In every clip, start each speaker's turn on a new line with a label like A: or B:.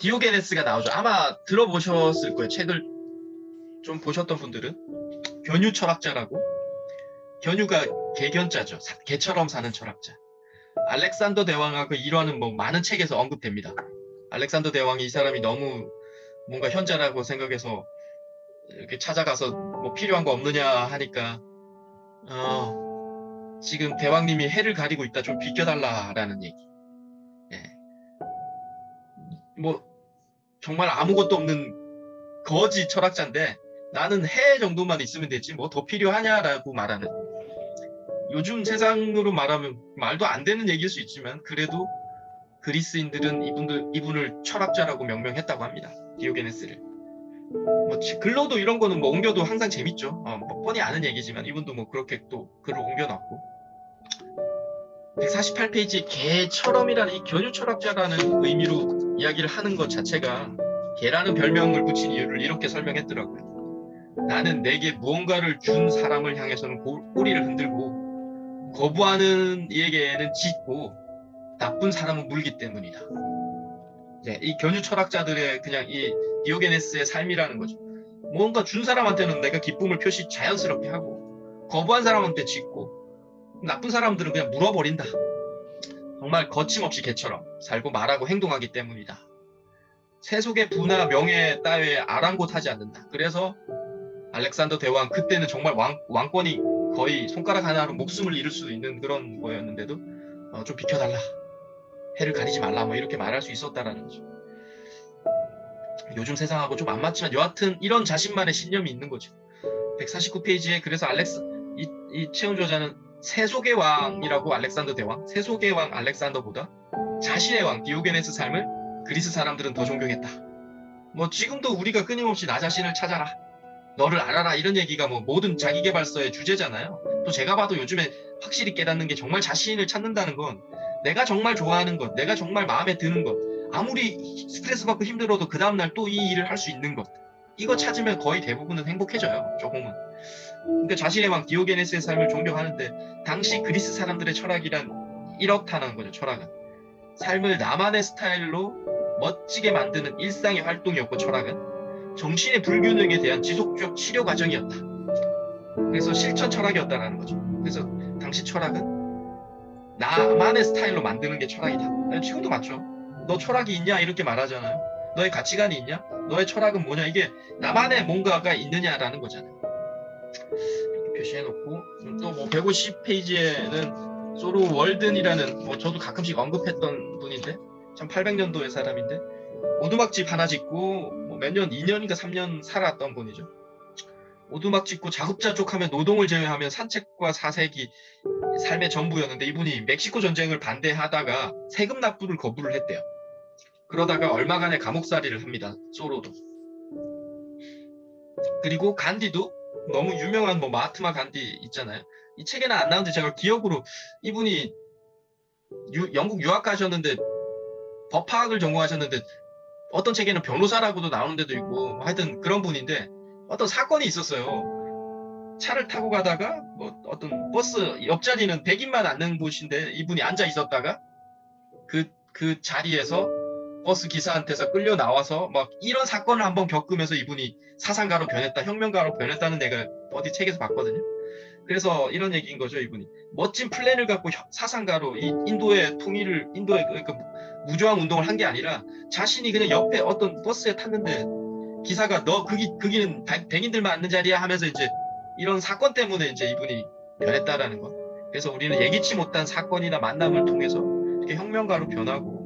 A: 디오게네스가 나오죠. 아마 들어보셨을 거예요. 책을 좀 보셨던 분들은. 견유 철학자라고. 견유가 개견자죠. 개처럼 사는 철학자. 알렉산더 대왕하고 일화는 뭐 많은 책에서 언급됩니다. 알렉산더 대왕이 이 사람이 너무 뭔가 현자라고 생각해서 이렇게 찾아가서 뭐 필요한 거 없느냐 하니까 지금 대왕님이 해를 가리고 있다. 좀 비켜달라라는 얘기. 예. 뭐 정말 아무것도 없는 거지 철학자인데 나는 해 정도만 있으면 되지 뭐 더 필요하냐라고 말하는. 요즘 세상으로 말하면 말도 안 되는 얘기일 수 있지만 그래도 그리스인들은 이분을 철학자라고 명명했다고 합니다. 디오게네스를. 뭐 글로도 이런 거는 뭐 옮겨도 항상 재밌죠. 뭐 뻔히 아는 얘기지만 이분도 뭐 그렇게 또 글을 옮겨놨고. 148페이지 개처럼이라는 이 견유 철학자라는 의미로 이야기를 하는 것 자체가 개라는 별명을 붙인 이유를 이렇게 설명했더라고요. 나는 내게 무언가를 준 사람을 향해서는 꼬리를 흔들고 거부하는 이에게는 짖고 나쁜 사람은 물기 때문이다. 네, 이 견유 철학자들의 그냥 이 디오게네스의 삶이라는 거죠. 뭔가 준 사람한테는 내가 기쁨을 표시 자연스럽게 하고 거부한 사람한테 짖고 나쁜 사람들은 그냥 물어버린다. 정말 거침없이 개처럼 살고 말하고 행동하기 때문이다. 세속의 부나 명예 따위에 아랑곳하지 않는다. 그래서 알렉산더 대왕 그때는 정말 왕권이 거의 손가락 하나로 목숨을 잃을 수 있는 그런 거였는데도 좀 비켜달라. 해를 가리지 말라. 뭐 이렇게 말할 수 있었다라는 거죠. 요즘 세상하고 좀 안 맞지만 여하튼 이런 자신만의 신념이 있는 거죠. 149페이지에 그래서 이 체험 저자는 세속의 왕이라고 알렉산더 대왕, 세속의 왕 알렉산더보다 자신의 왕 디오게네스 삶을 그리스 사람들은 더 존경했다. 뭐 지금도 우리가 끊임없이 나 자신을 찾아라. 너를 알아라 이런 얘기가 뭐 모든 자기계발서의 주제잖아요. 또 제가 봐도 요즘에 확실히 깨닫는 게 정말 자신을 찾는다는 건 내가 정말 좋아하는 것, 내가 정말 마음에 드는 것, 아무리 스트레스 받고 힘들어도 그 다음날 또 이 일을 할 수 있는 것, 이거 찾으면 거의 대부분은 행복해져요. 조금은. 그러니까 자신의 왕 디오게네스의 삶을 존경하는데 당시 그리스 사람들의 철학이란 이렇다는 거죠. 철학은 삶을 나만의 스타일로 멋지게 만드는 일상의 활동이었고 철학은 정신의 불균형에 대한 지속적 치료 과정이었다. 그래서 실천 철학이었다는 거죠. 그래서 당시 철학은 나만의 스타일로 만드는 게 철학이다. 지금도 맞죠. 너 철학이 있냐 이렇게 말하잖아요. 너의 가치관이 있냐? 너의 철학은 뭐냐? 이게 나만의 뭔가가 있느냐라는 거잖아요. 이렇게 표시해놓고 또 뭐 150페이지에는 소로 월든이라는 뭐 저도 가끔씩 언급했던 분인데 1800년도의 사람인데 오두막집 하나 짓고 뭐 몇 년, 2년인가 3년 살았던 분이죠. 오두막 짓고 자급자족하면 노동을 제외하면 산책과 사색이 삶의 전부였는데 이분이 멕시코 전쟁을 반대하다가 세금 납부를 거부를 했대요. 그러다가 얼마간의 감옥살이를 합니다. 소로도. 그리고 간디도 너무 유명한 뭐 마하트마 간디 있잖아요. 이 책에는 안 나오는데 제가 기억으로 이분이 영국 유학 가셨는데 법학을 전공하셨는데 어떤 책에는 변호사라고도 나오는 데도 있고 하여튼 그런 분인데 어떤 사건이 있었어요. 차를 타고 가다가 뭐 어떤 버스 옆자리는 백인만 앉는 곳인데 이분이 앉아 있었다가 그 자리에서 버스 기사한테서 끌려 나와서 막 이런 사건을 한번 겪으면서 이분이 사상가로 변했다, 혁명가로 변했다는 내가 어디 책에서 봤거든요. 그래서 이런 얘기인 거죠, 이분이. 멋진 플랜을 갖고 사상가로 이 인도의 통일을, 인도의 그러니까 무저항 운동을 한 게 아니라 자신이 그냥 옆에 어떤 버스에 탔는데 기사가 너 거기는 백인들만 앉는 자리야 하면서 이제 이런 사건 때문에 이제 이분이 변했다라는 거. 그래서 우리는 예기치 못한 사건이나 만남을 통해서 이렇게 혁명가로 변하고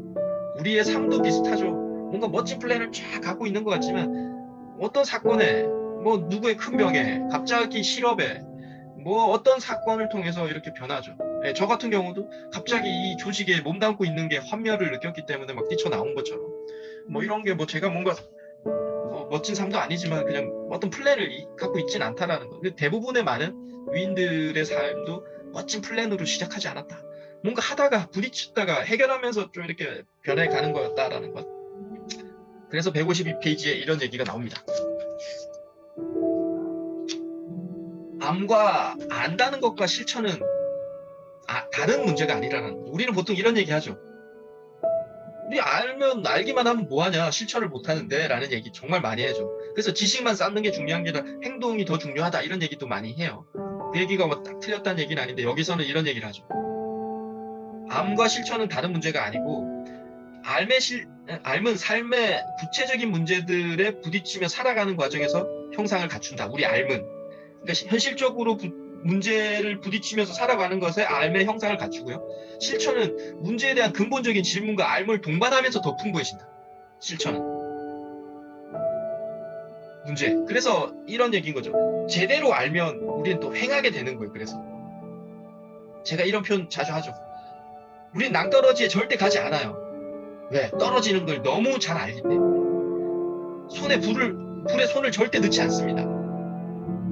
A: 우리의 삶도 비슷하죠. 뭔가 멋진 플랜을 쫙 갖고 있는 것 같지만 어떤 사건에 뭐 누구의 큰 병에 갑자기 실업에 뭐 어떤 사건을 통해서 이렇게 변하죠. 네, 저 같은 경우도 갑자기 이 조직에 몸담고 있는 게 환멸을 느꼈기 때문에 막 뛰쳐나온 것처럼 뭐 이런 게 뭐 제가 뭔가 멋진 삶도 아니지만 그냥 어떤 플랜을 갖고 있진 않다라는 거. 대부분의 많은 위인들의 삶도 멋진 플랜으로 시작하지 않았다. 뭔가 하다가 부딪히다가 해결하면서 좀 이렇게 변해가는 거였다라는 것. 그래서 152페이지에 이런 얘기가 나옵니다. 암과 안다는 것과 실천은 다른 문제가 아니라는 거죠. 우리는 보통 이런 얘기 하죠. 우리 알기만 하면 뭐하냐, 실천을 못하는데 라는 얘기 정말 많이 해줘. 그래서 지식만 쌓는 게 중요한 게 아니라 행동이 더 중요하다 이런 얘기도 많이 해요. 그 얘기가 뭐 딱 틀렸다는 얘기는 아닌데 여기서는 이런 얘기를 하죠. 암과 실천은 다른 문제가 아니고 암은 삶의 구체적인 문제들에 부딪히며 살아가는 과정에서 형상을 갖춘다. 우리 암은. 그러니까 현실적으로 문제를 부딪히면서 살아가는 것에 암의 형상을 갖추고요. 실천은 문제에 대한 근본적인 질문과 암을 동반하면서 더 풍부해진다. 실천은. 문제. 그래서 이런 얘기인 거죠. 제대로 알면 우리는 또 행하게 되는 거예요. 그래서. 제가 이런 표현 자주 하죠. 우린 낭떠러지에 절대 가지 않아요. 왜? 떨어지는 걸 너무 잘 알기 때문에. 불에 손을 절대 넣지 않습니다.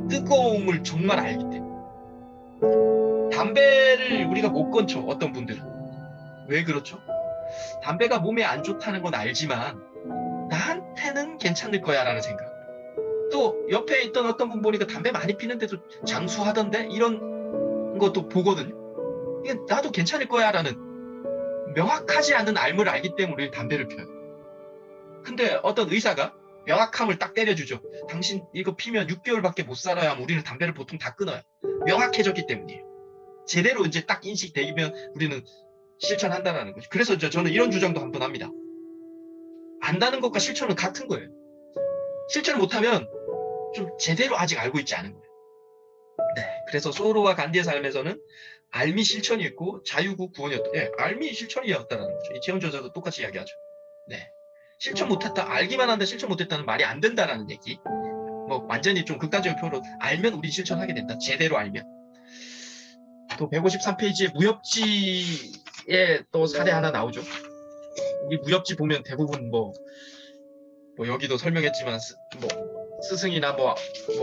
A: 뜨거움을 정말 알기 때문에. 담배를 우리가 못 건쳐, 어떤 분들은. 왜 그렇죠? 담배가 몸에 안 좋다는 건 알지만 나한테는 괜찮을 거야 라는 생각. 또 옆에 있던 어떤 분 보니까 담배 많이 피는데도 장수하던데 이런 것도 보거든요. 이게 나도 괜찮을 거야 라는 명확하지 않은 알을 알기 때문에 담배를 펴요. 근데 어떤 의사가 명확함을 딱 때려주죠. 당신 이거 피면 6개월밖에 못 살아야 하면 우리는 담배를 보통 다 끊어요. 명확해졌기 때문이에요. 제대로 이제 딱 인식되면 우리는 실천한다는 거죠. 그래서 저는 이런 주장도 한번 합니다. 안다는 것과 실천은 같은 거예요. 실천을 못하면 좀 제대로 아직 알고 있지 않은 거예요. 네, 그래서 소로와 간디의 삶에서는 알미 실천이 있고 자유구 구원이었다. 예, 알미 실천이었다는 거죠. 이 체험 저자도 똑같이 이야기하죠. 네, 실천 못했다, 알기만 한데 실천 못했다는 말이 안 된다라는 얘기. 뭐 완전히 좀 극단적인 표현으로 알면 우리 실천하게 된다. 제대로 알면. 또 153페이지에 무협지에 또 사례 하나 나오죠. 이 무협지 보면 대부분 뭐 여기도 설명했지만 스승이나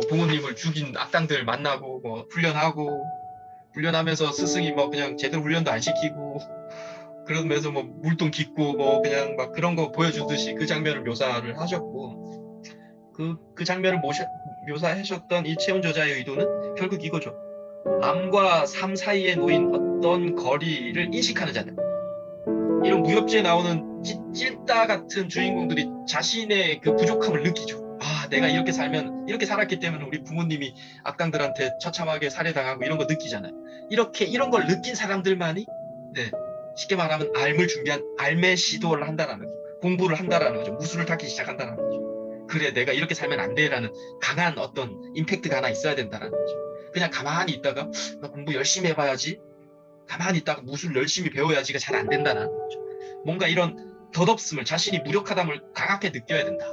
A: 부모님을 죽인 악당들 만나고 훈련하면서 스승이 그냥 제대로 훈련도 안 시키고 그러면서 물동 깃고 그냥 막 그런 거 보여주듯이 그 장면을 묘사를 하셨고 그 장면을 묘사하셨던 이 체험 저자의 의도는 결국 이거죠. 암과 삶 사이에 놓인 어떤 거리를 인식하는 자들. 이런 무협지에 나오는 찔따 같은 주인공들이 자신의 그 부족함을 느끼죠. 아, 내가 이렇게 살았기 때문에 우리 부모님이 악당들한테 처참하게 살해당하고 이런 거 느끼잖아요. 이런 걸 느낀 사람들만이 쉽게 말하면 알의 시도를 한다라는 거죠. 공부를 한다라는 거죠. 무술을 닦기 시작한다는 거죠. 그래, 내가 이렇게 살면 안 돼라는 강한 어떤 임팩트가 하나 있어야 된다는 거죠. 그냥 가만히 있다가 나 공부 열심히 해봐야지, 가만히 있다가 무술 열심히 배워야지가 잘 안 된다는 거죠. 뭔가 이런 덧없음을, 자신이 무력하담을 강하게 느껴야 된다.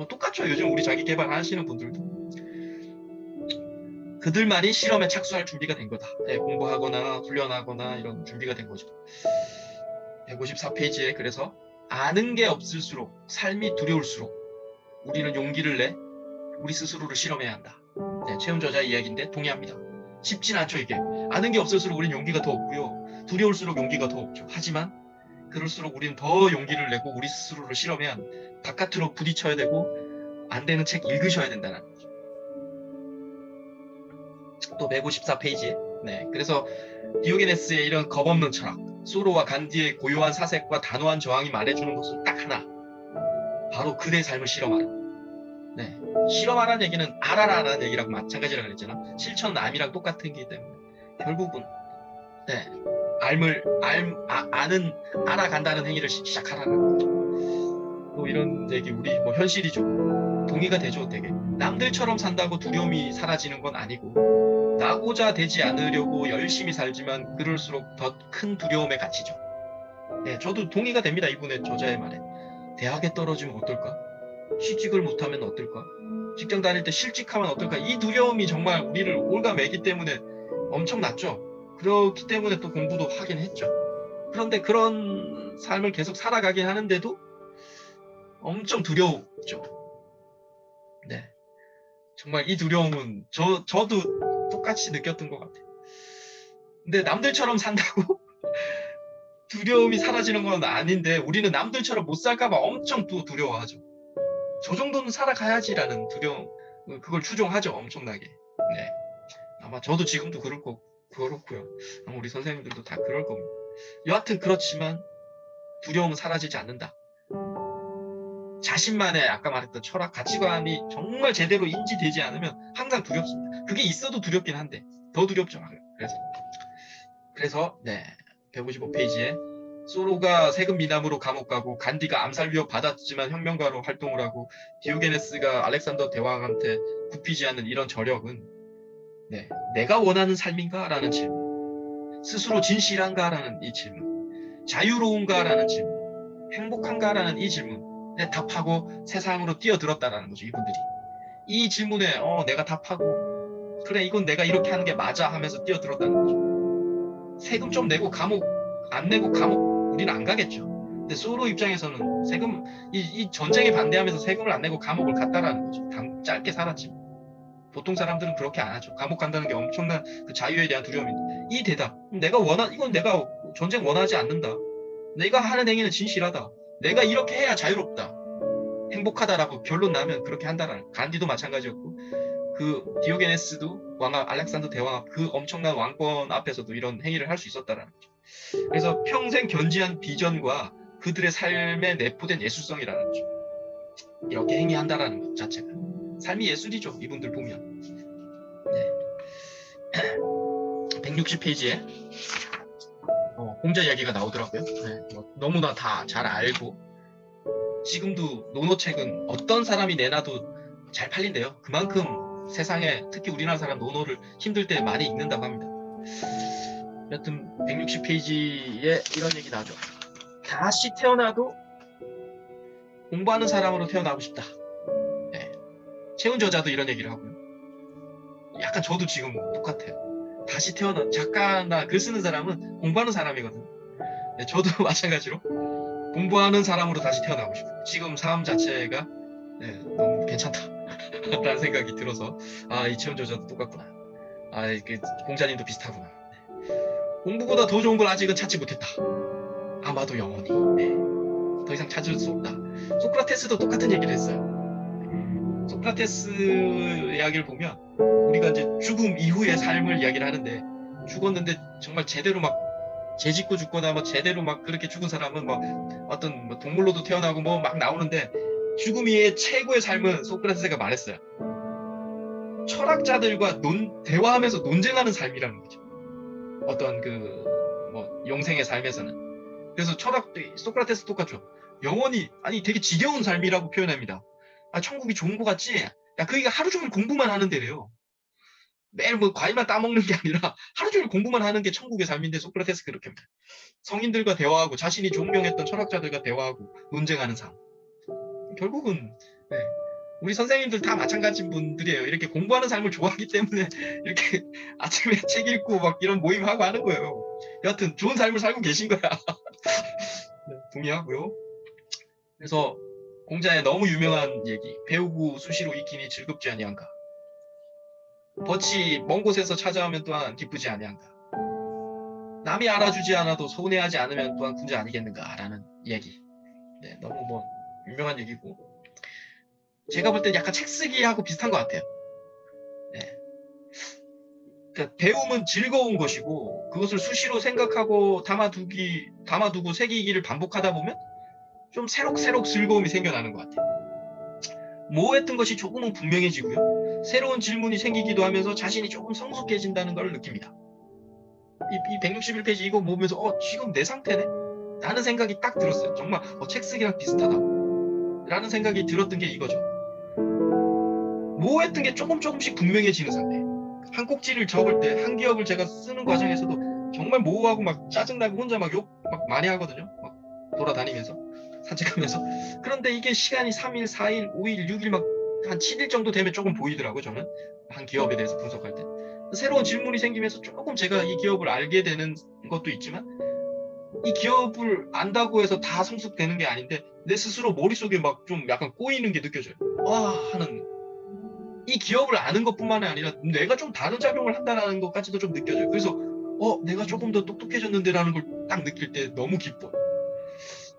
A: 똑같죠. 요즘 우리 자기 개발 하시는 분들도. 그들만이 실험에 착수할 준비가 된 거다. 공부하거나 훈련하거나 이런 준비가 된 거죠. 154페이지에 그래서 아는 게 없을수록, 삶이 두려울수록 우리는 용기를 내 우리 스스로를 실험해야 한다. 체험 저자의 이야기인데 동의합니다. 쉽진 않죠. 이게. 아는 게 없을수록 우리는 용기가 더 없고요. 두려울수록 용기가 더 없죠. 하지만 그럴수록 우리는 더 용기를 내고 우리 스스로를 실험해야 한다. 바깥으로 부딪혀야 되고 안 되는 책 읽으셔야 된다는 거죠. 또 154페이지에 그래서 디오게네스의 이런 겁없는 철학, 소로와 간디의 고요한 사색과 단호한 저항이 말해주는 것은 딱 하나, 바로 그대의 삶을 실험하라. 실험하라는 얘기는 알아라라는 얘기랑 마찬가지라고 그랬잖아. 실천은 암이랑 똑같은 게 때문에 결국은 알아간다는 행위를 시작하라는 거죠. 또 이런 얘기 우리 현실이죠. 동의가 되죠. 되게 남들처럼 산다고 두려움이 사라지는 건 아니고 나고자 되지 않으려고 열심히 살지만 그럴수록 더 큰 두려움에 갇히죠. 저도 동의가 됩니다. 이분의 저자의 말에. 대학에 떨어지면 어떨까? 취직을 못하면 어떨까? 직장 다닐 때 실직하면 어떨까? 이 두려움이 정말 우리를 올가매기 때문에 엄청났죠. 그렇기 때문에 또 공부도 하긴 했죠. 그런데 그런 삶을 계속 살아가긴 하는데도 엄청 두려웠죠. 정말 이 두려움은 저도 똑같이 느꼈던 것 같아요. 근데 남들처럼 산다고 두려움이 사라지는 건 아닌데 우리는 남들처럼 못 살까봐 엄청 또 두려워하죠. 저 정도는 살아가야지라는 두려움, 그걸 추종하죠. 엄청나게. 아마 저도 지금도 그렇고요. 아마 우리 선생님들도 다 그럴 겁니다. 여하튼 그렇지만 두려움은 사라지지 않는다. 자신만의 아까 말했던 철학, 가치관이 정말 제대로 인지되지 않으면 항상 두렵습니다. 그게 있어도 두렵긴 한데 더 두렵죠. 그래서 네, 155페이지에 소로가 세금 미남으로 감옥 가고 간디가 암살 위협 받았지만 혁명가로 활동을 하고 디오게네스가 알렉산더 대왕한테 굽히지 않는 이런 저력은 네, 내가 원하는 삶인가? 라는 질문, 스스로 진실한가? 라는 이 질문, 자유로운가? 라는 질문, 행복한가? 라는 이 질문에 답하고 세상으로 뛰어들었다라는 거죠. 이분들이 이 질문에 내가 답하고 그래 이건 내가 이렇게 하는 게 맞아 하면서 뛰어들었다는 거죠. 세금 좀 내고 감옥 안 내고 감옥 우리는 안 가겠죠. 근데 소로 입장에서는 세금 이 전쟁에 반대하면서 세금을 안 내고 감옥을 갔다라는 거죠. 짧게 살았지. 보통 사람들은 그렇게 안 하죠. 감옥 간다는 게 엄청난 그 자유에 대한 두려움인데 이 대답 이건 내가 전쟁 원하지 않는다. 내가 하는 행위는 진실하다. 내가 이렇게 해야 자유롭다. 행복하다라고 결론 나면 그렇게 한다라는. 간디도 마찬가지였고 그 디오게네스도 알렉산더 대왕 앞 그 엄청난 왕권 앞에서도 이런 행위를 할 수 있었다라는 거죠. 그래서 평생 견지한 비전과 그들의 삶에 내포된 예술성이라는 거죠. 이렇게 행위한다라는 것 자체가 삶이 예술이죠. 이분들 보면. 네. 160페이지에 공자 이야기가 나오더라고요. 네, 너무나 다 잘 알고 지금도 노노책은 어떤 사람이 내놔도 잘 팔린대요. 그만큼 세상에 특히 우리나라 사람 노노를 힘들 때 많이 읽는다고 합니다. 여튼 160페이지에 이런 얘기 나오죠. 다시 태어나도 공부하는 사람으로 태어나고 싶다. 네. 채운 저자도 이런 얘기를 하고요. 약간 저도 지금 똑같아요. 다시 태어나 작가나 글 쓰는 사람은 공부하는 사람이거든요. 네, 저도 마찬가지로 공부하는 사람으로 다시 태어나고 싶어요. 지금 삶 자체가 네, 너무 괜찮다 라는 생각이 들어서 이 채운 저자도 똑같구나. 공자님도 비슷하구나. 네. 공부보다 더 좋은 걸 아직은 찾지 못했다. 아마도 영원히. 네. 더 이상 찾을 수 없다. 소크라테스도 똑같은 얘기를 했어요. 소크라테스 이야기를 보면 우리가 이제 죽음 이후의 삶을 이야기를 하는데 죽었는데 정말 제대로 막 재짓고 죽거나 뭐 제대로 막 그렇게 죽은 사람은 막 어떤 뭐 동물로도 태어나고 뭐 막 나오는데 죽음 이후의 최고의 삶은 소크라테스가 말했어요. 철학자들과 대화하면서 논쟁하는 삶이라는 거죠. 어떤 영생의 삶에서는. 그래서 소크라테스 똑같죠. 영원히 되게 지겨운 삶이라고 표현합니다. 천국이 좋은 것 같지? 그게 하루 종일 공부만 하는 데래요. 매일 과일만 따먹는 게 아니라 하루 종일 공부만 하는 게 천국의 삶인데 소크라테스 그렇게 합니다. 성인들과 대화하고 자신이 존경했던 철학자들과 대화하고 논쟁하는 삶. 결국은 네, 우리 선생님들 다 마찬가지인 분들이에요. 이렇게 공부하는 삶을 좋아하기 때문에 이렇게 아침에 책 읽고 막 이런 모임하고 하는 거예요. 여하튼 좋은 삶을 살고 계신 거야. 네, 동의하고요. 그래서 공자의 너무 유명한 얘기, 배우고 수시로 익히니 즐겁지 아니한가. 벗이 먼 곳에서 찾아오면 또한 기쁘지 아니한가. 남이 알아주지 않아도 서운해하지 않으면 또한 군자 아니겠는가라는 얘기. 네, 너무 유명한 얘기고 제가 볼 땐 약간 책 쓰기하고 비슷한 것 같아요. 네. 그러니까 배움은 즐거운 것이고 그것을 수시로 생각하고 담아두고 새기기를 반복하다 보면 좀 새록새록 즐거움이 생겨나는 것 같아요. 모호했던 것이 조금은 분명해지고요. 새로운 질문이 생기기도 하면서 자신이 조금 성숙해진다는 걸 느낍니다. 이 161페이지 이거 보면서 지금 내 상태네? 라는 생각이 딱 들었어요. 정말 책 쓰기랑 비슷하다. 라는 생각이 들었던 게 이거죠. 모호했던 게 조금씩 분명해지는 상태. 한 꼭지를 적을 때, 한 기억을 제가 쓰는 과정에서도 정말 모호하고 막 짜증나고 혼자 막 욕 막 많이 하거든요. 막 돌아다니면서, 산책하면서. 그런데 이게 시간이 3일, 4일, 5일, 6일 막 한 7일 정도 되면 조금 보이더라고요, 저는. 한 기업에 대해서 분석할 때. 새로운 질문이 생기면서 조금 제가 이 기업을 알게 되는 것도 있지만 이 기업을 안다고 해서 다 성숙되는 게 아닌데 내 스스로 머릿속에 막 좀 약간 꼬이는 게 느껴져요. 하는 이 기업을 아는 것뿐만 아니라 내가 좀 다른 작용을 한다는 것까지도 좀 느껴져요. 그래서 내가 조금 더 똑똑해졌는데 라는 걸 딱 느낄 때 너무 기뻐요.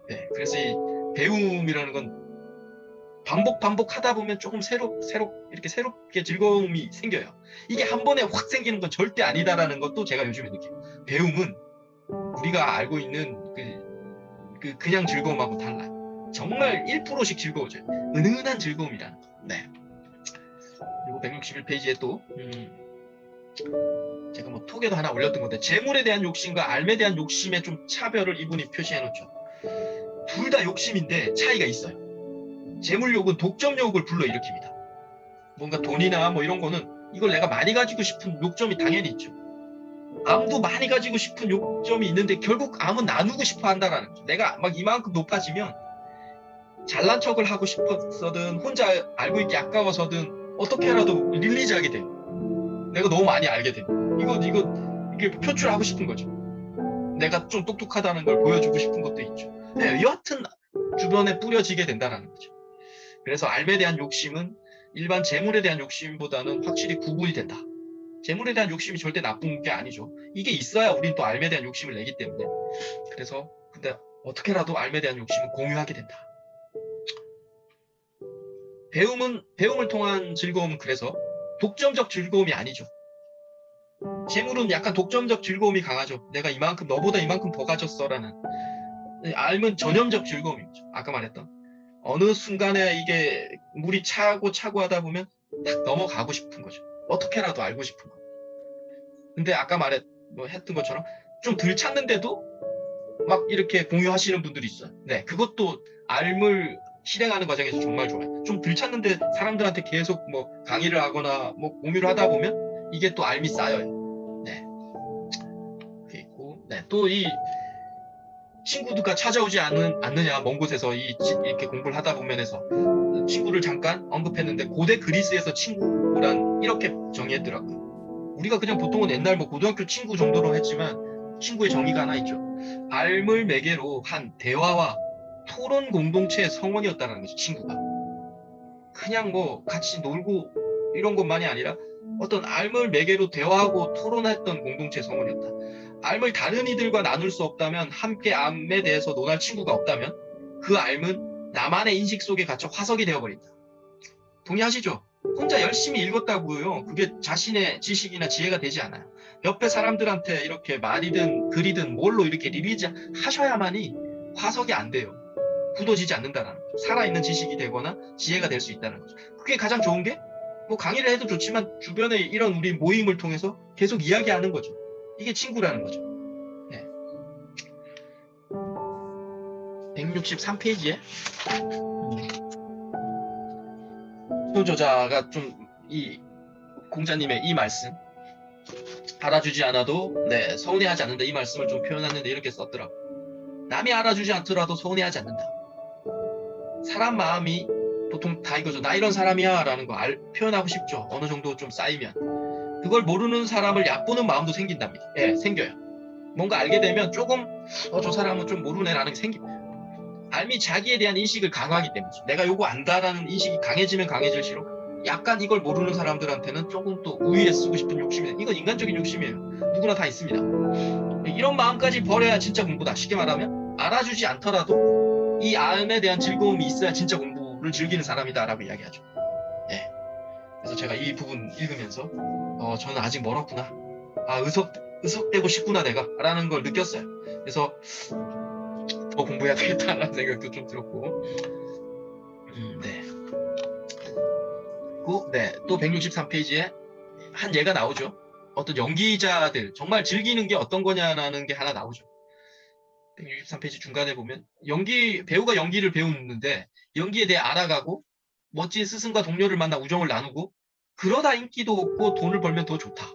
A: 네, 그래서 이 배움이라는 건 반복하다 보면 조금 이렇게 새롭게 즐거움이 생겨요. 이게 한 번에 확 생기는 건 절대 아니다라는 것도 제가 요즘에 느껴요. 배움은 우리가 알고 있는 그냥 즐거움하고 달라요. 정말 1%씩 즐거워져요. 은은한 즐거움이라는 거. 네. 그리고 161페이지에 또 제가 뭐 톡에도 하나 올렸던 건데, 재물에 대한 욕심과 알에 대한 욕심의 좀 차별을 이분이 표시해 놓죠. 둘 다 욕심인데 차이가 있어요. 재물욕은 독점욕을 불러일으킵니다. 뭔가 돈이나 뭐 이런 거는 이걸 내가 많이 가지고 싶은 욕점이 당연히 있죠. 암도 많이 가지고 싶은 욕점이 있는데 결국 암은 나누고 싶어 한다라는 거죠. 내가 막 이만큼 높아지면 잘난 척을 하고 싶어서든 혼자 알고 있기 아까워서든 어떻게라도 릴리즈하게 돼요. 내가 너무 많이 알게 돼요. 이게 표출하고 싶은 거죠. 내가 좀 똑똑하다는 걸 보여주고 싶은 것도 있죠. 네, 여하튼 주변에 뿌려지게 된다는 거죠. 그래서 알에 대한 욕심은 일반 재물에 대한 욕심보다는 확실히 구분이 된다. 재물에 대한 욕심이 절대 나쁜 게 아니죠. 이게 있어야 우린 또 알에 대한 욕심을 내기 때문에. 그래서 근데 어떻게라도 알에 대한 욕심은 공유하게 된다. 배움을 통한 즐거움은 그래서 독점적 즐거움이 아니죠. 재물은 약간 독점적 즐거움이 강하죠. 내가 이만큼 너보다 이만큼 더 가졌어라는. 알은 전염적 즐거움이죠. 아까 말했던 어느 순간에 이게 물이 차고 하다 보면 딱 넘어가고 싶은 거죠. 어떻게라도 알고 싶은 거. 근데 아까 했던 것처럼 좀 덜 찾는데도 막 이렇게 공유하시는 분들이 있어요. 네, 그것도 알을 실행하는 과정에서 정말 좋아요. 좀 덜 찾는데 사람들한테 계속 뭐 강의를 하거나 뭐 공유를 하다 보면 이게 또 알이 쌓여요. 네. 그리고 네, 또 이 친구들과 찾아오지 않느냐, 먼 곳에서 이렇게 공부를 하다 보면 해서 친구를 잠깐 언급했는데, 고대 그리스에서 친구란 이렇게 정의했더라고요. 우리가 그냥 보통은 옛날 뭐 고등학교 친구 정도로 했지만 친구의 정의가 하나 있죠. 알을 매개로 한 대화와 토론 공동체의 성원이었다는 거죠. 친구가 그냥 뭐 같이 놀고 이런 것만이 아니라 어떤 알을 매개로 대화하고 토론했던 공동체의 성원이었다. 알을 다른 이들과 나눌 수 없다면, 함께 암에 대해서 논할 친구가 없다면 그 알은 나만의 인식 속에 갇혀 화석이 되어버린다. 동의하시죠? 혼자 열심히 읽었다고요. 그게 자신의 지식이나 지혜가 되지 않아요. 옆에 사람들한테 이렇게 말이든 글이든 뭘로 이렇게 리리즈 하셔야만이 화석이 안 돼요. 굳어지지 않는다는 거죠. 살아있는 지식이 되거나 지혜가 될 수 있다는 거죠. 그게 가장 좋은 게, 뭐 강의를 해도 좋지만 주변에 이런 우리 모임을 통해서 계속 이야기하는 거죠. 이게 친구라는 거죠. 네. 163페이지에 저자가 좀 이 공자님의 이 말씀, 알아주지 않아도 서운해하지 않는다, 이 말씀을 좀 표현하는데 이렇게 썼더라고. 남이 알아주지 않더라도 서운해하지 않는다. 사람 마음이 보통 다 이거죠. 나 이런 사람이야 라는 거 표현하고 싶죠. 어느 정도 좀 쌓이면. 그걸 모르는 사람을 얕보는 마음도 생긴답니다. 예, 생겨요. 뭔가 알게 되면 조금 저 사람은 좀 모르네 라는 게 생깁니다. 알미 자기에 대한 인식을 강화하기 때문이죠. 내가 요거 안다라는 인식이 강해지면 강해질수록 약간 이걸 모르는 사람들한테는 조금 또 우위에 쓰고 싶은 욕심이, 이건 인간적인 욕심이에요. 누구나 다 있습니다. 이런 마음까지 버려야 진짜 공부다. 쉽게 말하면 알아주지 않더라도 이 암에 대한 즐거움이 있어야 진짜 공부를 즐기는 사람이다 라고 이야기하죠. 네. 그래서 제가 이 부분 읽으면서 저는 아직 멀었구나. 의석되고 싶구나 내가 라는 걸 느꼈어요. 그래서 더 공부해야 되겠다라는 생각도 좀 들었고, 네. 그리고 또 163페이지에 한 예가 나오죠. 어떤 연기자들 정말 즐기는 게 어떤 거냐라는 게 하나 나오죠. 163페이지 중간에 보면 배우가 연기를 배우는데 연기에 대해 알아가고 멋진 스승과 동료를 만나 우정을 나누고 그러다 인기도 얻고 돈을 벌면 더 좋다.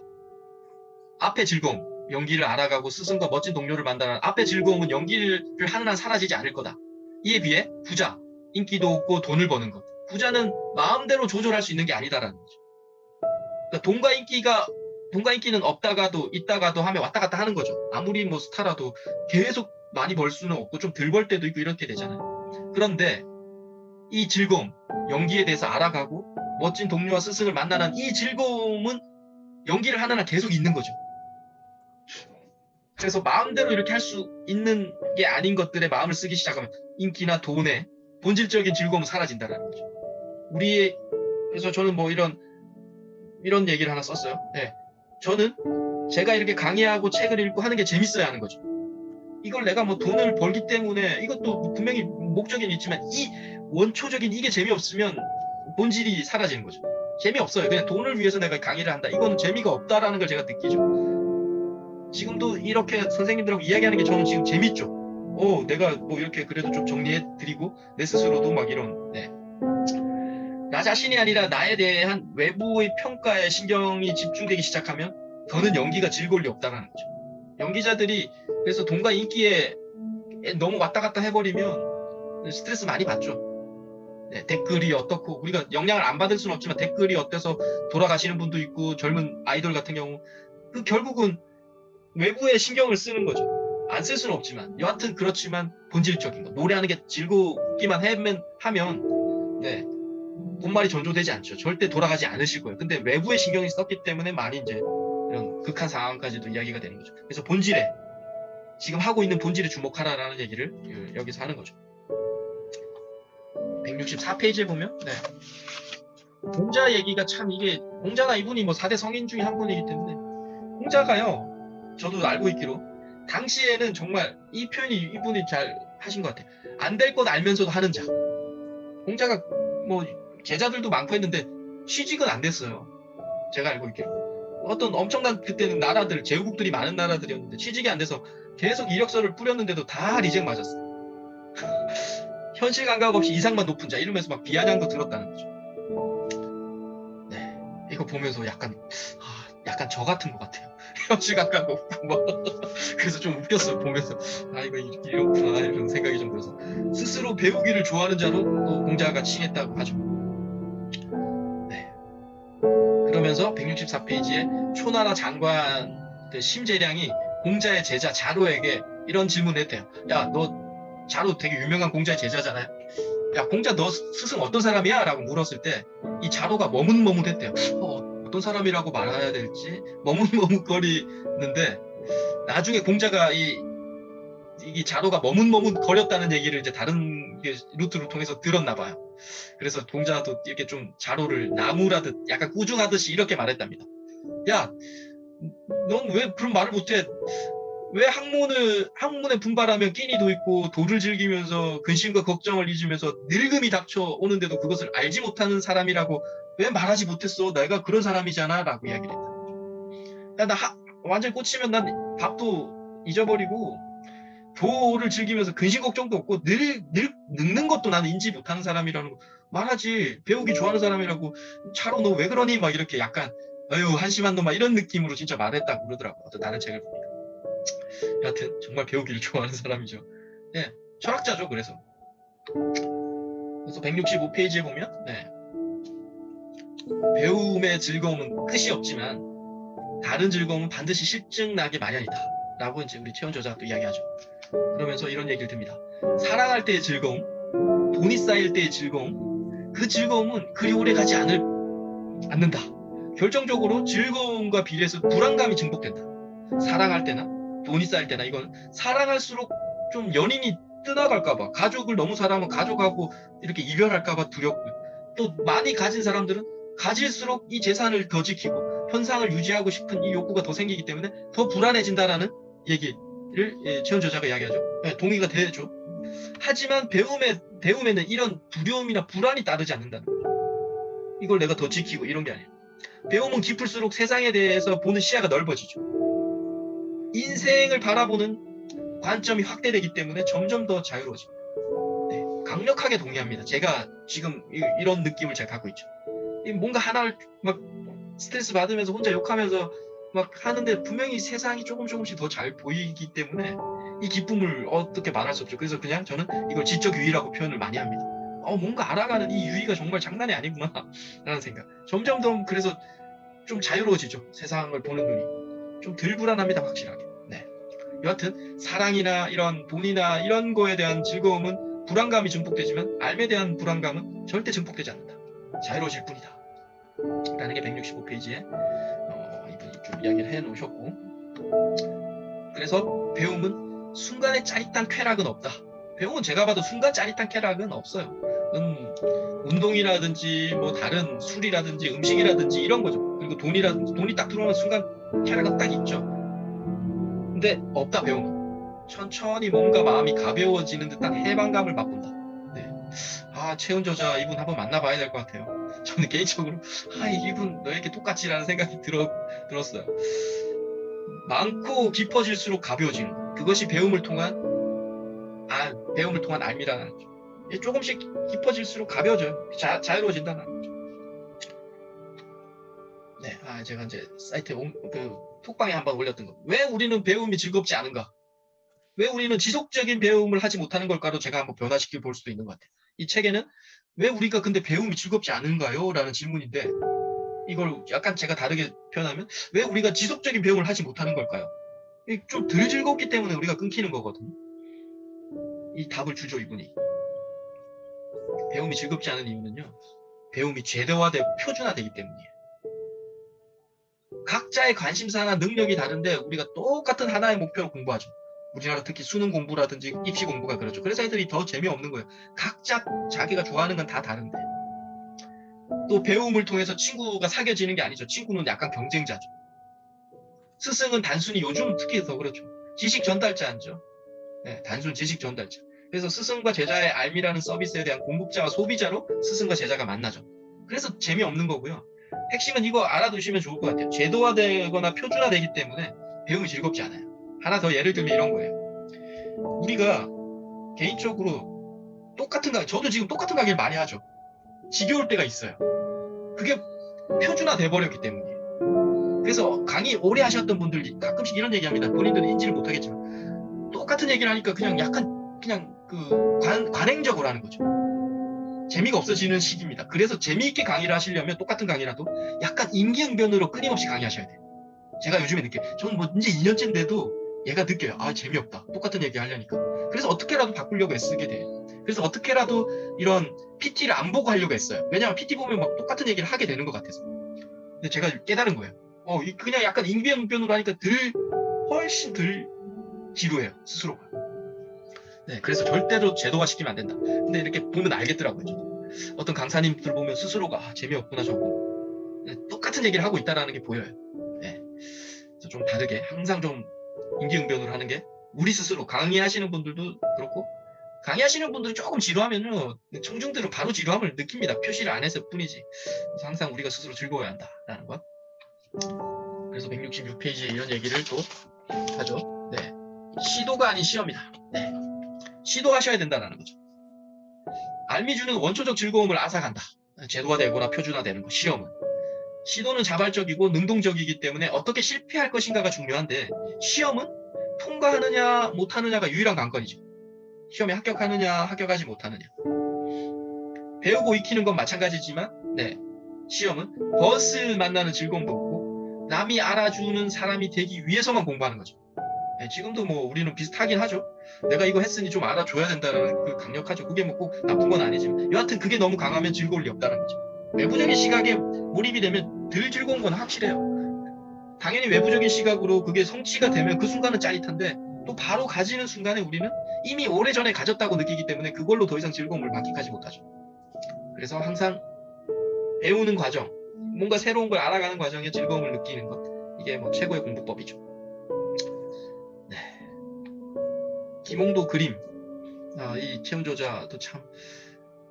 A: 앞에 즐거움, 연기를 알아가고 스승과 멋진 동료를 만나는 앞에 즐거움은 연기를 하는 한 사라지지 않을 거다. 이에 비해 부자, 인기도 얻고 돈을 버는 것. 부자는 마음대로 조절할 수 있는 게 아니다라는 거죠. 그러니까 돈과 인기는 없다가도 있다가도 하며 왔다 갔다 하는 거죠. 아무리 뭐 스타라도 계속 많이 벌 수는 없고 좀 덜 벌 때도 있고 이렇게 되잖아요. 그런데 이 즐거움, 연기에 대해서 알아가고 멋진 동료와 스승을 만나는 이 즐거움은 연기를 하는 한 계속 있는 거죠. 그래서 마음대로 이렇게 할 수 있는 게 아닌 것들에 마음을 쓰기 시작하면 인기나 돈의 본질적인 즐거움은 사라진다는 거죠. 그래서 저는 뭐 이런 얘기를 하나 썼어요. 네. 저는 제가 이렇게 강의하고 책을 읽고 하는 게 재밌어야 하는 거죠. 이걸 내가 뭐 돈을 벌기 때문에 이것도 분명히 목적은 있지만 이 원초적인 이게 재미없으면 본질이 사라지는 거죠. 재미없어요. 그냥 돈을 위해서 내가 강의를 한다. 이거는 재미가 없다라는 걸 제가 느끼죠. 지금도 이렇게 선생님들하고 이야기하는 게 저는 지금 재밌죠. 내가 뭐 이렇게 그래도 좀 정리해드리고 내 스스로도 막 이런 나 자신이 아니라 나에 대한 외부의 평가에 신경이 집중되기 시작하면 더는 연기가 즐거울 리 없다는 거죠. 연기자들이 그래서 돈과 인기에 너무 왔다 갔다 해버리면 스트레스 많이 받죠. 댓글이 어떻고 우리가 영향을 안 받을 수는 없지만 댓글이 어때서 돌아가시는 분도 있고 젊은 아이돌 같은 경우 결국은 외부에 신경을 쓰는 거죠. 안 쓸 수는 없지만 여하튼 그렇지만 본질적인 거 노래하는 게 즐겁기만 하면 본말이 전조되지 않죠. 절대 돌아가지 않으실 거예요. 근데 외부에 신경이 썼기 때문에 많이 이제 이런 극한 상황까지도 이야기가 되는 거죠. 그래서 본질에 지금 하고 있는 본질에 주목하라라는 얘기를 여기서 하는 거죠. 164페이지에 보면 공자 얘기가 참 이게 공자가 이분이 뭐 4대 성인 중에 한 분이기 때문에 공자가요. 저도 알고 있기로 당시에는 정말 이 표현이 이분이 잘 하신 것 같아요. 안 될 것 알면서도 하는 자. 공자가 뭐 제자들도 많고 했는데 취직은 안 됐어요. 제가 알고 있기로. 어떤 엄청난 그때는 나라들 제후국들이 많은 나라들이었는데 취직이 안 돼서 계속 이력서를 뿌렸는데도 다 리젝 맞았어요. 현실 감각 없이 이상만 높은 자 이러면서 막 비아냥도 들었다는 거죠. 이거 보면서 약간 저 같은 것 같아요. 현실 감각 없고 막 그래서 좀 웃겼어요. 보면서 이거 이렇구나 이런 생각이 좀 들어서 스스로 배우기를 좋아하는 자로 또 공자가 칭했다고 하죠. 그러면서 164페이지에 초나라 장관 심재량이 공자의 제자 자로에게 이런 질문을 했대요. 야, 너 자로 되게 유명한 공자의 제자잖아요. 야, 공자 너 스승 어떤 사람이야? 라고 물었을 때 이 자로가 머뭇머뭇했대요. 어떤 사람이라고 말해야 될지 머뭇머뭇거리는데 나중에 공자가 이 자로가 머뭇머뭇거렸다는 얘기를 이제 다른 루트를 통해서 들었나 봐요. 그래서 공자도 이렇게 좀 자로를 나무라듯 약간 꾸중하듯이 이렇게 말했답니다. 야, 넌 왜 그런 말을 못해? 왜 학문에 분발하면 끼니도 있고 도를 즐기면서 근심과 걱정을 잊으면서 늙음이 닥쳐오는데도 그것을 알지 못하는 사람이라고 왜 말하지 못했어? 내가 그런 사람이잖아 라고 이야기를 했다. 야, 나 완전히 꽂히면 난 밥도 잊어버리고 도를 즐기면서 근심 걱정도 없고 늙는 것도 나는 인지 못하는 사람이라는 거 말하지. 배우기 좋아하는 사람이라고 차로 너 왜 그러니? 막 이렇게 약간 한심한 놈 막 이런 느낌으로 진짜 말했다고 그러더라고요. 어떤 다른 책을 보니까. 여하튼 정말 배우기를 좋아하는 사람이죠. 철학자죠. 그래서 165페이지에 보면 배움의 즐거움은 끝이 없지만 다른 즐거움은 반드시 실증나게 마련이다 라고 이제 우리 최훈 저자가 또 이야기하죠. 그러면서 이런 얘기를 듭니다. 사랑할 때의 즐거움, 돈이 쌓일 때의 즐거움, 그 즐거움은 그리 오래 가지 않는다. 결정적으로 즐거움과 비례해서 불안감이 증폭된다. 사랑할 때나 돈이 쌓일 때나 이건 사랑할수록 좀 연인이 떠나갈까봐 가족을 너무 사랑하면 가족하고 이렇게 이별할까봐 두렵고요. 또 많이 가진 사람들은 가질수록 이 재산을 더 지키고 현상을 유지하고 싶은 이 욕구가 더 생기기 때문에 더 불안해진다라는 얘기를 최훈 저자가 이야기하죠. 동의가 되죠. 하지만 배움에는 이런 두려움이나 불안이 따르지 않는다는 거죠. 이걸 내가 더 지키고 이런 게 아니에요. 배움은 깊을수록 세상에 대해서 보는 시야가 넓어지죠. 인생을 바라보는 관점이 확대되기 때문에 점점 더 자유로워집니다. 강력하게 동의합니다. 제가 지금 이런 느낌을 제가 갖고 있죠. 뭔가 하나를 막 스트레스 받으면서 혼자 욕하면서 막 하는데 분명히 세상이 조금씩 더 잘 보이기 때문에 이 기쁨을 어떻게 말할 수 없죠. 그래서 그냥 저는 이걸 지적 유의라고 표현을 많이 합니다. 뭔가 알아가는 이 유의가 정말 장난이 아니구나 라는 생각. 점점 더 그래서 좀 자유로워지죠. 세상을 보는 눈이. 좀 덜 불안합니다. 확실하게. 여하튼 사랑이나 이런 돈이나 이런 거에 대한 즐거움은 불안감이 증폭되지만 삶에 대한 불안감은 절대 증폭되지 않는다. 자유로워질 뿐이다. 라는 게 165페이지에 이분이 좀 이야기를 해놓으셨고, 그래서 배움은 순간의 짜릿한 쾌락은 없다. 배움은 제가 봐도 순간 짜릿한 쾌락은 없어요. 운동이라든지 뭐 다른 술이라든지 음식이라든지 이런 거죠. 그리고 돈이 딱 들어오는 순간 쾌락은 딱 있죠. 근데 없다 배움은. 천천히 몸과 마음이 가벼워지는 듯한 해방감을 맛본다. 네. 아, 최훈 저자 이분 한번 만나봐야 될 것 같아요. 저는 개인적으로 이분 너에게 똑같지라는 생각이 들었어요. 많고 깊어질수록 가벼워지는 것. 그것이 배움을 통한 알미라는 거죠. 조금씩 깊어질수록 가벼워져요. 자유로워진다는 거죠. 네, 제가 이제 사이트에 톡방에 한번 올렸던 거. 왜 우리는 배움이 즐겁지 않은가? 왜 우리는 지속적인 배움을 하지 못하는 걸까로 제가 한번 변화시켜 볼 수도 있는 것 같아요. 이 책에는 왜 우리가 근데 배움이 즐겁지 않은가요? 라는 질문인데, 이걸 약간 제가 다르게 표현하면 왜 우리가 지속적인 배움을 하지 못하는 걸까요? 좀 덜 즐겁기 때문에 우리가 끊기는 거거든요. 이 답을 주죠, 이분이. 배움이 즐겁지 않은 이유는요, 배움이 제도화되고 표준화되기 때문이에요. 각자의 관심사나 능력이 다른데 우리가 똑같은 하나의 목표로 공부하죠. 우리나라 특히 수능 공부라든지 입시 공부가 그렇죠. 그래서 애들이 더 재미없는 거예요. 각자 자기가 좋아하는 건 다 다른데. 또 배움을 통해서 친구가 사귀어지는 게 아니죠. 친구는 약간 경쟁자죠. 스승은 단순히 요즘 특히 더 그렇죠. 지식 전달자죠. 네, 단순 지식 전달자. 그래서 스승과 제자의 알미라는 서비스에 대한 공급자와 소비자로 스승과 제자가 만나죠. 그래서 재미없는 거고요. 핵심은 이거 알아두시면 좋을 것 같아요. 제도화되거나 표준화되기 때문에 배움이 즐겁지 않아요. 하나 더 예를 들면 이런 거예요. 우리가 개인적으로 저도 지금 똑같은 강의를 많이 하죠. 지겨울 때가 있어요. 그게 표준화돼 버렸기 때문이에요. 그래서 강의 오래 하셨던 분들이 가끔씩 이런 얘기합니다. 본인들은 인지를 못하겠지만 똑같은 얘기를 하니까 그냥 약간 관행적으로 하는 거죠. 재미가 없어지는 시기입니다. 그래서 재미있게 강의를 하시려면 똑같은 강의라도 약간 임기응변으로 끊임없이 강의하셔야 돼요. 제가 요즘에 느껴요. 저는 뭐 이제 2년째인데도 얘가 느껴요. 재미없다. 똑같은 얘기 하려니까. 그래서 어떻게라도 바꾸려고 애쓰게 돼요. 그래서 어떻게라도 이런 PT를 안 보고 하려고 했어요. 왜냐하면 PT 보면 막 똑같은 얘기를 하게 되는 것 같아서. 근데 제가 깨달은 거예요. 그냥 약간 임기응변으로 하니까 훨씬 덜 지루해요. 스스로가. 네, 그래서 절대로 제도화 시키면 안 된다. 근데 이렇게 보면 알겠더라고요. 저도. 어떤 강사님들 보면 스스로가 재미없구나 저거. 네, 똑같은 얘기를 하고 있다는 게 보여요. 네, 그래서 좀 다르게 항상 좀 임기응변으로 하는 게 우리 스스로 강의하시는 분들도 그렇고 강의하시는 분들이 조금 지루하면요 청중들은 바로 지루함을 느낍니다. 표시를 안 했을 뿐이지. 그래서 항상 우리가 스스로 즐거워야 한다라는 것. 그래서 166페이지에 이런 얘기를 또 하죠. 네, 시도가 아닌 시험이다. 네, 시도하셔야 된다는 거죠. 알미주는 원초적 즐거움을 앗아간다. 제도화되거나 표준화되는 거, 시험은. 시도는 자발적이고 능동적이기 때문에 어떻게 실패할 것인가가 중요한데 시험은 통과하느냐 못하느냐가 유일한 관건이죠. 시험에 합격하느냐 합격하지 못하느냐. 배우고 익히는 건 마찬가지지만 시험은 버스 만나는 즐거움도 없고 남이 알아주는 사람이 되기 위해서만 공부하는 거죠. 지금도 뭐 우리는 비슷하긴 하죠. 내가 이거 했으니 좀 알아줘야 된다는 그 강력하죠. 그게 뭐 꼭 나쁜 건 아니지만 여하튼 그게 너무 강하면 즐거울 리 없다는 거죠. 외부적인 시각에 몰입이 되면 덜 즐거운 건 확실해요. 당연히 외부적인 시각으로 그게 성취가 되면 그 순간은 짜릿한데 또 바로 가지는 순간에 우리는 이미 오래전에 가졌다고 느끼기 때문에 그걸로 더 이상 즐거움을 만끽하지 못하죠. 그래서 항상 배우는 과정, 뭔가 새로운 걸 알아가는 과정에 즐거움을 느끼는 것, 이게 뭐 최고의 공부법이죠. 네. 김홍도 그림, 이 채훈 저자도 참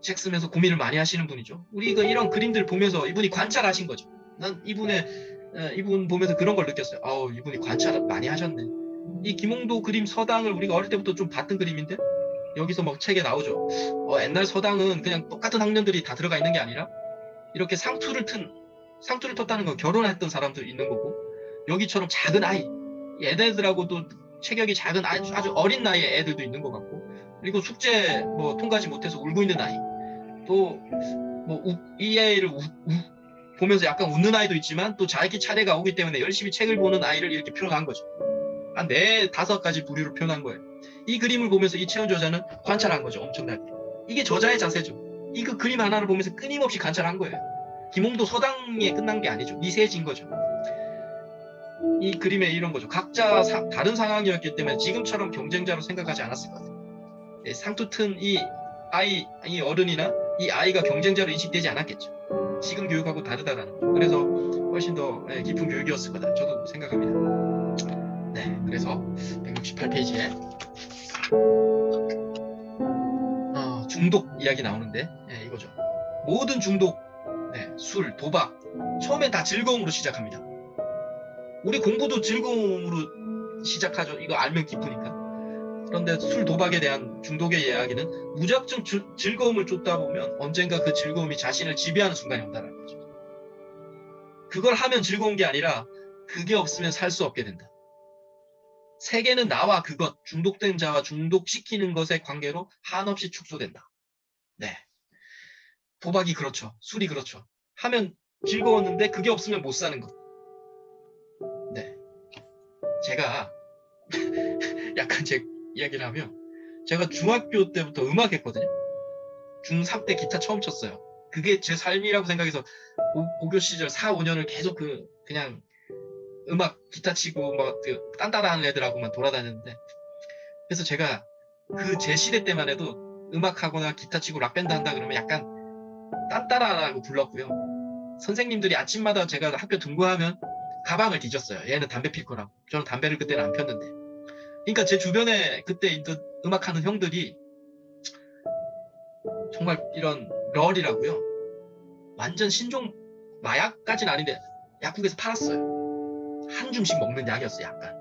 A: 책 쓰면서 고민을 많이 하시는 분이죠. 우리가 이런 그림들 보면서 이분이 관찰하신 거죠. 난 이분 보면서 그런 걸 느꼈어요. 이분이 관찰 많이 하셨네. 이 김홍도 그림 서당을 우리가 어릴 때부터 좀 봤던 그림인데 여기서 막 책에 나오죠. 옛날 서당은 그냥 똑같은 학년들이 다 들어가 있는 게 아니라 이렇게 상투를 텄다는 건 결혼했던 사람들 있는 거고 여기처럼 작은 아이, 얘네들하고도 체격이 작은 아주 어린 나이의 애들도 있는 것 같고 그리고 숙제 뭐 통과하지 못해서 울고 있는 아이 또 뭐 이 아이를 보면서 약간 웃는 아이도 있지만 또 자기 차례가 오기 때문에 열심히 책을 보는 아이를 이렇게 표현한 거죠. 한 4-5가지 부류로 표현한 거예요. 이 그림을 보면서 이 채훈 저자는 관찰한 거죠. 엄청나게. 이게 저자의 자세죠. 이거 그림 하나를 보면서 끊임없이 관찰한 거예요. 김홍도 서당에 끝난 게 아니죠. 미세해진 거죠. 이 그림에 이런 거죠. 각자 다른 상황이었기 때문에 지금처럼 경쟁자로 생각하지 않았을 것 같아요. 상투 튼 이 어른이나 이 아이가 경쟁자로 인식되지 않았겠죠. 지금 교육하고 다르다라는 거죠. 그래서 훨씬 더 깊은 교육이었을 거다. 저도 생각합니다. 네, 그래서 168페이지에 중독 이야기 나오는데, 네, 이거죠. 모든 중독, 네, 술, 도박, 처음엔 다 즐거움으로 시작합니다. 우리 공부도 즐거움으로 시작하죠. 이거 알면 기쁘니까. 그런데 술, 도박에 대한 중독의 이야기는 무작정 즐거움을 쫓다 보면 언젠가 그 즐거움이 자신을 지배하는 순간이 온다는 거죠. 그걸 하면 즐거운 게 아니라 그게 없으면 살 수 없게 된다. 세계는 나와 그것, 중독된 자와 중독시키는 것의 관계로 한없이 축소된다. 네. 도박이 그렇죠. 술이 그렇죠. 하면 즐거웠는데 그게 없으면 못 사는 것. 네. 제가 약간 제 이야기를 하면 제가 중학교 때부터 음악 했거든요. 중3 때 기타 처음 쳤어요. 그게 제 삶이라고 생각해서 고교 시절 4, 5년을 계속 그냥 음악 기타 치고 막 딴따라하는 애들하고만 돌아다녔는데, 그래서 제가 그 제 시대 때만 해도 음악하거나 기타 치고 락밴드 한다 그러면 약간 딴따라라고 불렀고요. 선생님들이 아침마다 제가 학교 등교하면 가방을 뒤졌어요. 얘는 담배 필 거라고. 저는 담배를 그때는 안 폈는데. 그러니까 제 주변에 그때 있던 음악하는 형들이 정말 이런 럴이라고요. 완전 신종 마약까지는 아닌데 약국에서 팔았어요. 한 줌씩 먹는 약이었어요. 약간.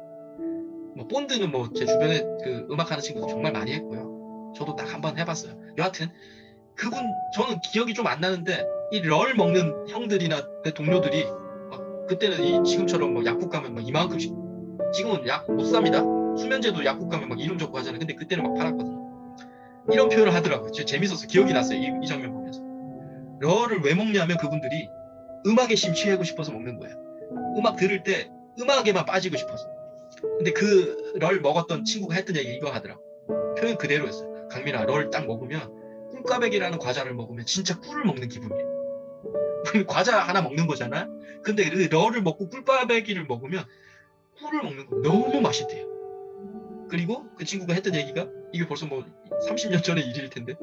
A: 뭐 본드는 뭐 제 주변에 그 음악하는 친구도 정말 많이 했고요. 저도 딱 한번 해봤어요. 여하튼 그분 저는 기억이 좀 안 나는데 이 럴 먹는 형들이나 내 동료들이 그때는 지금처럼 뭐 약국 가면 막 이만큼씩, 지금은 약 못 삽니다. 수면제도 약국 가면 막 이름 적고 하잖아요. 근데 그때는 막 팔았거든요. 이런 표현을 하더라고요. 재밌어서 기억이 났어요. 이 장면 보면서. 럴을 왜 먹냐면 그분들이 음악에 심취하고 싶어서 먹는 거예요. 음악 들을 때 음악에만 빠지고 싶어서. 근데 그 럴 먹었던 친구가 했던 얘기 이거 하더라고. 표현 그대로였어요. 강민아, 럴 딱 먹으면 꿀까백이라는 과자를 먹으면 진짜 꿀을 먹는 기분이에요. 과자 하나 먹는 거잖아요. 근데 그 럴을 먹고 꿀까베기를 먹으면 꿀을 먹는 거 너무 맛있대요. 그리고 그 친구가 했던 얘기가, 이게 벌써 뭐 30년 전의 일일 텐데,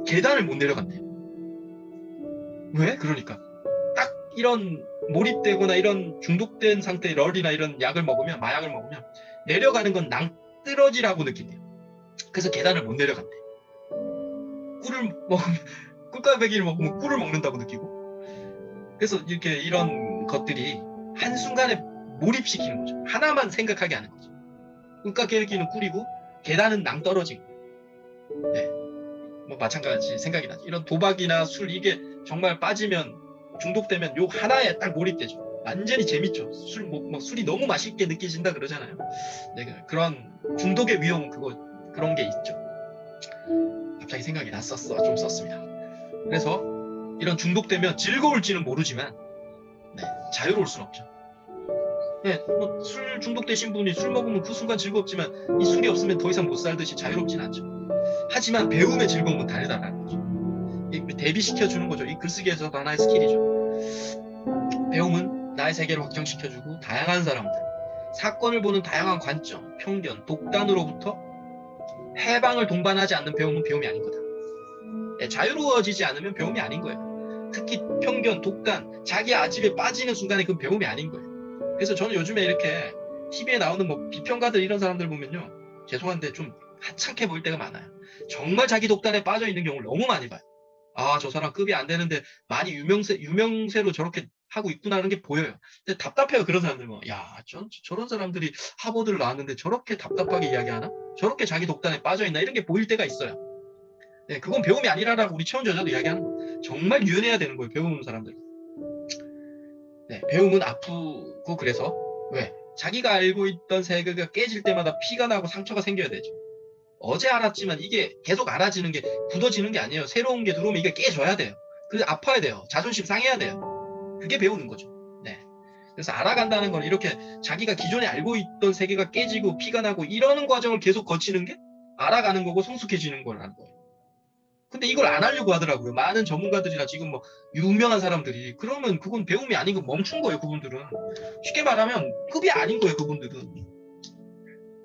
A: 계단을 못 내려간대요. 왜? 그러니까 딱 이런 몰입되거나 이런 중독된 상태의 럴이나 이런 약을 먹으면, 마약을 먹으면 내려가는 건 낭떠러지라고 느낀대요. 그래서 계단을 못 내려간대. 꿀을 먹으면 꿀까베기를 먹으면 꿀을 먹는다고 느끼고. 그래서 이렇게 이런 것들이 한순간에 몰입시키는 거죠. 하나만 생각하게 하는 거죠. 꿀까베기는 꿀이고 계단은 낭떠러지고. 네. 뭐 마찬가지 생각이 나죠. 이런 도박이나 술, 이게 정말 빠지면, 중독되면 요 하나에 딱 몰입되죠. 완전히 재밌죠. 술이 너무 맛있게 느껴진다 그러잖아요. 네, 그런 중독의 위험, 그런 게 있죠. 갑자기 생각이 났었어. 좀 썼습니다. 그래서 이런 중독되면 즐거울지는 모르지만, 네, 자유로울 수는 없죠. 네, 술 중독되신 분이 술 먹으면 그 순간 즐겁지만 이 술이 없으면 더 이상 못 살듯이 자유롭진 않죠. 하지만 배움의 즐거움은 다르다는 거죠. 대비시켜주는 거죠. 이 글쓰기에서도 하나의 스킬이죠. 배움은 나의 세계를 확장시켜주고 다양한 사람들, 사건을 보는 다양한 관점, 편견, 독단으로부터 해방을 동반하지 않는 배움은 배움이 아닌 거다. 네, 자유로워지지 않으면 배움이 아닌 거예요. 특히 편견, 독단, 자기 아집에 빠지는 순간에 그건 배움이 아닌 거예요. 그래서 저는 요즘에 이렇게 TV에 나오는 뭐 비평가들 이런 사람들 보면요, 죄송한데 좀 하찮게 보일 때가 많아요. 정말 자기 독단에 빠져 있는 경우를 너무 많이 봐요. 아, 저 사람 급이 안 되는데 많이 유명세로 저렇게 하고 있구나라는 게 보여요. 근데 답답해요. 그런 사람들 뭐, 야, 저런 사람들이 하버드를 나왔는데 저렇게 답답하게 이야기하나? 저렇게 자기 독단에 빠져 있나? 이런 게 보일 때가 있어요. 네, 그건 배움이 아니라라고 우리 최원주 여자도 이야기하는 거예요. 정말 유연해야 되는 거예요. 배우는 사람들. 네, 배움은 아프고, 그래서 왜? 자기가 알고 있던 세계가 깨질 때마다 피가 나고 상처가 생겨야 되죠. 어제 알았지만 이게 계속 알아지는 게, 굳어지는 게 아니에요. 새로운 게 들어오면 이게 깨져야 돼요. 그래서 아파야 돼요. 자존심 상해야 돼요. 그게 배우는 거죠. 네. 그래서 알아간다는 건 이렇게 자기가 기존에 알고 있던 세계가 깨지고 피가 나고 이러는 과정을 계속 거치는 게 알아가는 거고 성숙해지는 거라는 거예요. 근데 이걸 안 하려고 하더라고요. 많은 전문가들이나 지금 뭐 유명한 사람들이. 그러면 그건 배움이 아닌 건 멈춘 거예요. 그분들은. 쉽게 말하면 급이 아닌 거예요. 그분들은.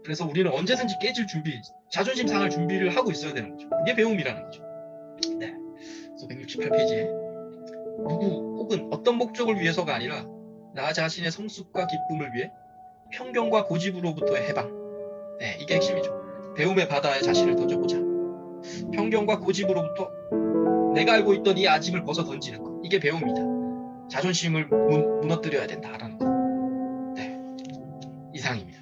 A: 그래서 우리는 언제든지 깨질 준비, 자존심 상할 준비를 하고 있어야 되는 거죠. 그게 배움이라는 거죠. 네. 그래서 168페이지에 누구 혹은 어떤 목적을 위해서가 아니라 나 자신의 성숙과 기쁨을 위해 편견과 고집으로부터의 해방. 네, 이게 핵심이죠. 배움의 바다에 자신을 던져보자. 편견과 고집으로부터 내가 알고 있던 이 아집을 벗어 던지는 것. 이게 배움이다. 자존심을 무너뜨려야 된다라는 것. 네, 이상입니다.